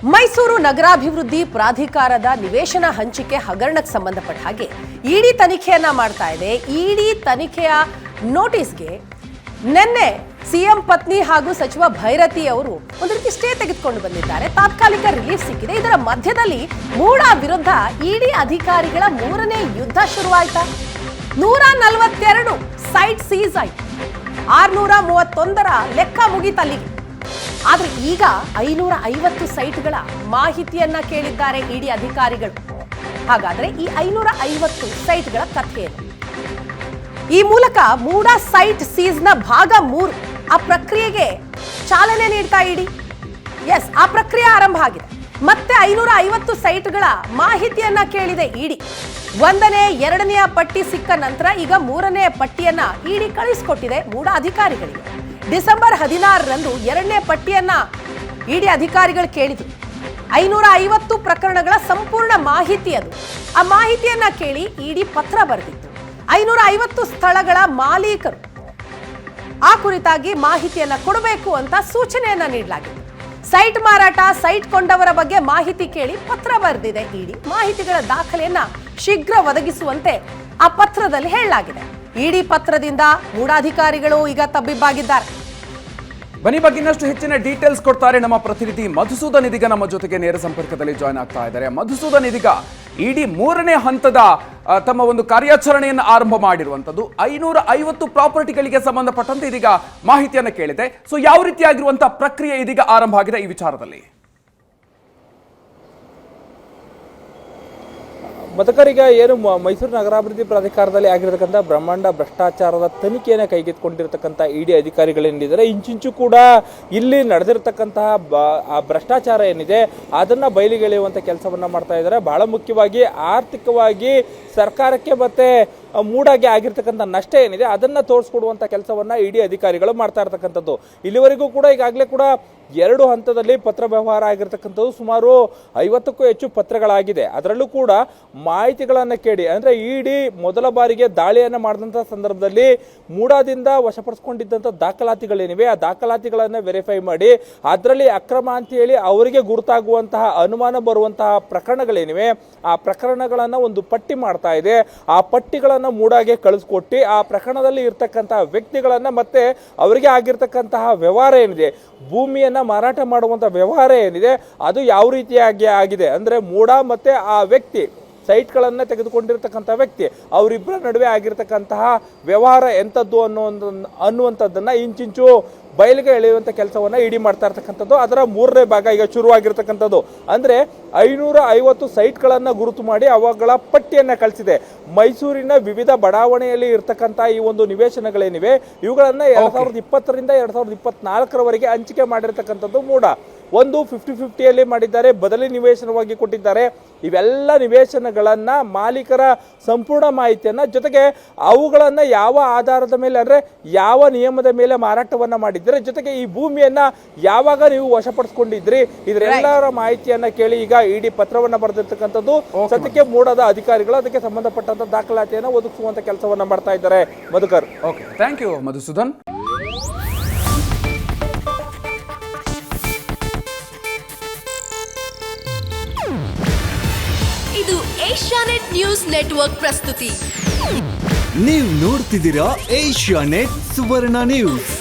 ಮೈಸೂರು ನಗರಾಭಿವೃದ್ಧಿ ಪ್ರಾಧಿಕಾರದ ನಿವೇಶನ ಹಂಚಿಕೆ ಹಗರಣಕ್ಕೆ ಸಂಬಂಧಪಟ್ಟ ಹಾಗೆ ಇಡಿ ತನಿಖೆಯನ್ನ ಮಾಡ್ತಾ ಇದೆ. ಇಡಿ ತನಿಖೆಯ ನೋಟಿಸ್ಗೆ ನಿನ್ನೆ ಸಿಎಂ ಪತ್ನಿ ಹಾಗೂ ಸಚಿವ ಭೈರತಿ ಅವರು ಒಂದು ರೀತಿ ಸ್ಟೇ ತೆಗೆದುಕೊಂಡು ಬಂದಿದ್ದಾರೆ. ತಾತ್ಕಾಲಿಕ ರಿಲೀಫ್ ಸಿಕ್ಕಿದೆ. ಇದರ ಮಧ್ಯದಲ್ಲಿ ಮೂಡಾ ವಿರುದ್ಧ ಇಡಿ ಅಧಿಕಾರಿಗಳ ಮೂರನೇ ಯುದ್ಧ ಶುರುವಾಯ್ತಾ? 142 ಸೈಟ್ ಸೀಸ್ ಆಯ್ತು. 631ರ ಲೆಕ್ಕ ಮುಗಿತಲ್ಲಿಗೆ. ಆದ್ರೆ ಈಗ 550 ಸೈಟ್ಗಳ ಮಾಹಿತಿಯನ್ನ ಕೇಳಿದ್ದಾರೆ ಇಡಿ ಅಧಿಕಾರಿಗಳು. ಹಾಗಾದ್ರೆ ಈ 550 ಸೈಟ್ಗಳ ಕಥೆ ಏನು? ಈ ಮೂಲಕ ಮೂಡಾ ಸೈಟ್ ಸೀಸ್ನ ಭಾಗ 3 ಆ ಪ್ರಕ್ರಿಯೆಗೆ ಚಾಲನೆ ನೀಡ್ತಾ ಇಡಿ. ಎಸ್, ಆ ಪ್ರಕ್ರಿಯೆ ಆರಂಭ ಆಗಿದೆ. ಮತ್ತೆ 550 ಸೈಟ್ಗಳ ಮಾಹಿತಿಯನ್ನ ಕೇಳಿದೆ ಇಡಿ. 1ನೇ 2ನೆಯ ಪಟ್ಟಿ ಸಿಕ್ಕ ನಂತರ ಈಗ 3ನೇ ಪಟ್ಟಿಯನ್ನ ಇಡಿ ಕಳಿಸಿಕೊಟ್ಟಿದೆ ಮೂಡಾ ಅಧಿಕಾರಿಗಳಿಗೆ. ಡಿಸೆಂಬರ್ 16ರಂದು 2ನೇ ಪಟ್ಟಿಯನ್ನ ಇಡಿ ಅಧಿಕಾರಿಗಳು ಕೇಳಿದ್ರು. 550 ಪ್ರಕರಣಗಳ ಸಂಪೂರ್ಣ ಮಾಹಿತಿ ಅದು. ಆ ಮಾಹಿತಿಯನ್ನ ಕೇಳಿ ಇಡಿ ಪತ್ರ ಬರೆದಿತ್ತು. 550 ಸ್ಥಳಗಳ ಮಾಲೀಕರು ಆ ಕುರಿತಾಗಿ ಮಾಹಿತಿಯನ್ನ ಕೊಡಬೇಕು ಅಂತ ಸೂಚನೆಯನ್ನ ನೀಡಲಾಗಿದೆ. ಸೈಟ್ ಮಾರಾಟ, ಸೈಟ್ ಕೊಂಡವರ ಬಗ್ಗೆ ಮಾಹಿತಿ ಕೇಳಿ ಪತ್ರ ಬರೆದಿದೆ ಇಡಿ. ಮಾಹಿತಿಗಳ ದಾಖಲೆಯನ್ನ ಶೀಘ್ರ ಒದಗಿಸುವಂತೆ ಆ ಪತ್ರದಲ್ಲಿ ಹೇಳಲಾಗಿದೆ. ಇಡಿ ಪತ್ರದಿಂದ ಮೂಡಾಧಿಕಾರಿಗಳು ಈಗ ತಬ್ಬಿಬ್ಬಾಗಿದ್ದಾರೆ. ಬನ್ನಿ, ಬಗ್ಗೆ ಇನ್ನಷ್ಟು ಹೆಚ್ಚಿನ ಡೀಟೇಲ್ಸ್ ಕೊಡ್ತಾರೆ ನಮ್ಮ ಪ್ರತಿನಿಧಿ ಮಧುಸೂದನ್ ಇದೀಗ ನಮ್ಮ ಜೊತೆಗೆ ನೇರ ಸಂಪರ್ಕದಲ್ಲಿ ಜಾಯ್ನ್ ಆಗ್ತಾ ಇದ್ದಾರೆ. ಮಧುಸೂದನ್, ಇದೀಗ ಇಡಿ 3ನೇ ಹಂತದ ತಮ್ಮ ಒಂದು ಕಾರ್ಯಾಚರಣೆಯನ್ನು ಆರಂಭ ಮಾಡಿರುವಂತದ್ದು 550 ಪ್ರಾಪರ್ಟಿಗಳಿಗೆ ಸಂಬಂಧಪಟ್ಟಂತೆ ಇದೀಗ ಮಾಹಿತಿಯನ್ನು ಕೇಳಿದೆ. ಸೊ ಯಾವ ರೀತಿಯಾಗಿರುವಂತಹ ಪ್ರಕ್ರಿಯೆ ಇದೀಗ ಆರಂಭ ಆಗಿದೆ ಈ ವಿಚಾರದಲ್ಲಿ? ಮತಕರಿಗೆ ಏನು ಮೈಸೂರು ನಗರಾಭಿವೃದ್ಧಿ ಪ್ರಾಧಿಕಾರದಲ್ಲಿ ಆಗಿರತಕ್ಕಂಥ ಬ್ರಹ್ಮಾಂಡ ಭ್ರಷ್ಟಾಚಾರದ ತನಿಖೆಯನ್ನು ಕೈಗೆತ್ತಿಕೊಂಡಿರತಕ್ಕಂಥ ಇಡಿ ಅಧಿಕಾರಿಗಳೇನಿದ್ದಾರೆ, ಇಂಚಿಂಚು ಕೂಡ ಇಲ್ಲಿ ನಡೆದಿರತಕ್ಕಂತಹ ಭ್ರಷ್ಟಾಚಾರ ಏನಿದೆ ಅದನ್ನು ಬಯಲಿಗೆಳೆಯುವಂಥ ಕೆಲಸವನ್ನು ಮಾಡ್ತಾ ಇದ್ದಾರೆ. ಬಹಳ ಮುಖ್ಯವಾಗಿ ಆರ್ಥಿಕವಾಗಿ ಸರ್ಕಾರಕ್ಕೆ ಮತ್ತೆ ಮೂಡಾಗೆ ಆಗಿರ್ತಕ್ಕಂಥ ನಷ್ಟ ಏನಿದೆ ಅದನ್ನು ತೋರಿಸ್ಕೊಡುವಂಥ ಕೆಲಸವನ್ನು ಇಡಿ ಅಧಿಕಾರಿಗಳು ಮಾಡ್ತಾ ಇರ್ತಕ್ಕಂಥದ್ದು. ಇಲ್ಲಿವರೆಗೂ ಕೂಡ ಈಗಾಗಲೇ ಕೂಡ 2 ಹಂತದಲ್ಲಿ ಪತ್ರ ವ್ಯವಹಾರ ಆಗಿರ್ತಕ್ಕಂಥದ್ದು ಸುಮಾರು 50ಕ್ಕೂ ಹೆಚ್ಚು ಪತ್ರಗಳಾಗಿದೆ. ಅದರಲ್ಲೂ ಕೂಡ ಮಾಹಿತಿಗಳನ್ನು ಕೇಳಿ, ಅಂದರೆ ಇಡಿ ಮೊದಲ ಬಾರಿಗೆ ದಾಳಿಯನ್ನು ಮಾಡಿದಂಥ ಸಂದರ್ಭದಲ್ಲಿ ಮೂಡಾದಿಂದ ವಶಪಡಿಸ್ಕೊಂಡಿದ್ದಂಥ ದಾಖಲಾತಿಗಳೇನಿವೆ ಆ ದಾಖಲಾತಿಗಳನ್ನು ವೆರಿಫೈ ಮಾಡಿ ಅದರಲ್ಲಿ ಅಕ್ರಮ ಅಂತ ಹೇಳಿ ಅವರಿಗೆ ಗುರುತಾಗುವಂತಹ ಅನುಮಾನ ಬರುವಂತಹ ಪ್ರಕರಣಗಳೇನಿವೆ ಆ ಪ್ರಕರಣಗಳನ್ನು ಒಂದು ಪಟ್ಟಿ ಮಾಡ್ತಾ ಇದೆ. ಆ ಪಟ್ಟಿಗಳನ್ನು ಮೂಡಾಗೆ ಕಳಿಸ್ಕೊಟ್ಟು ಆ ಪ್ರಕರಣದಲ್ಲಿ ಇರ್ತಕ್ಕಂತಹ ವ್ಯಕ್ತಿಗಳನ್ನು ಮತ್ತೆ ಅವರಿಗೆ ಆಗಿರ್ತಕ್ಕಂತಹ ವ್ಯವಹಾರ ಏನಿದೆ, ಭೂಮಿಯನ್ನ ಮಾರಾಟ ಮಾಡುವಂತ ವ್ಯವಹಾರ ಏನಿದೆ ಅದು ಯಾವ ರೀತಿಯಾಗಿ ಆಗಿದೆ, ಅಂದ್ರೆ ಮೂಡಾ ಮತ್ತೆ ಆ ವ್ಯಕ್ತಿ ಸೈಟ್ಗಳನ್ನು ತೆಗೆದುಕೊಂಡಿರ್ತಕ್ಕಂಥ ವ್ಯಕ್ತಿ ಅವರಿಬ್ಬರ ನಡುವೆ ಆಗಿರ್ತಕ್ಕಂತಹ ವ್ಯವಹಾರ ಎಂಥದ್ದು ಅನ್ನುವಂಥದ್ದನ್ನು ಇಂಚಿಂಚು ಬಯಲಿಗೆ ಎಳೆಯುವಂಥ ಕೆಲಸವನ್ನು ಇಡಿ ಮಾಡ್ತಾ ಇರ್ತಕ್ಕಂಥದ್ದು. ಅದರ 3ನೇ ಭಾಗ ಈಗ ಶುರುವಾಗಿರ್ತಕ್ಕಂಥದ್ದು. ಅಂದರೆ 550 ಸೈಟ್ಗಳನ್ನು ಗುರುತು ಮಾಡಿ ಅವುಗಳ ಪಟ್ಟಿಯನ್ನು ಕಳಿಸಿದೆ. ಮೈಸೂರಿನ ವಿವಿಧ ಬಡಾವಣೆಯಲ್ಲಿ ಇರ್ತಕ್ಕಂಥ ಈ ಒಂದು ನಿವೇಶನಗಳೇನಿವೆ ಇವುಗಳನ್ನು 2020ರಿಂದ 2024ರವರೆಗೆ ಹಂಚಿಕೆ ಮಾಡಿರ್ತಕ್ಕಂಥದ್ದು ಮೂಡಾ. ಒಂದು 50-50ಯಲ್ಲಿ ಮಾಡಿದ್ದಾರೆ, ಬದಲಿ ನಿವೇಶನವಾಗಿ ಕೊಟ್ಟಿದ್ದಾರೆ. ಇವೆಲ್ಲ ನಿವೇಶನಗಳನ್ನು ಮಾಲೀಕರ ಸಂಪೂರ್ಣ ಮಾಹಿತಿಯನ್ನು, ಜೊತೆಗೆ ಅವುಗಳನ್ನು ಯಾವ ಆಧಾರದ ಮೇಲೆ ಅಂದರೆ ಯಾವ ನಿಯಮದ ಮೇಲೆ ಮಾರಾಟವನ್ನು ಮಾಡಿದ್ದಾರೆ, ಜೊತೆಗೆ ಈ ಭೂಮಿಯನ್ನು ಯಾವಾಗ ನೀವು ವಶಪಡಿಸ್ಕೊಂಡಿದ್ರಿ ಇದರೆಲ್ಲರ ಮಾಹಿತಿಯನ್ನು ಕೇಳಿ ಈಗ ಇಡಿ ಪತ್ರವನ್ನು ಬರೆದಿರ್ತಕ್ಕಂಥದ್ದು. ಸದ್ಯಕ್ಕೆ ಮೂಡಾದ ಅಧಿಕಾರಿಗಳು ಅದಕ್ಕೆ ಸಂಬಂಧಪಟ್ಟಂತ ದಾಖಲಾತಿಯನ್ನು ಒದಗಿಸುವಂತ ಕೆಲಸವನ್ನು ಮಾಡ್ತಾ ಇದ್ದಾರೆ. Madhukar, okay, thank you Madhusudan. ಇದು ಏಷ್ಯಾನೆಟ್ ನ್ಯೂಸ್ ನೆಟ್ವರ್ಕ್ ಪ್ರಸ್ತುತಿ. ನೀವು ನೋಡ್ತಿದ್ದೀರಾ ಏಷ್ಯಾನೆಟ್ ಸುವರ್ಣ ನ್ಯೂಸ್.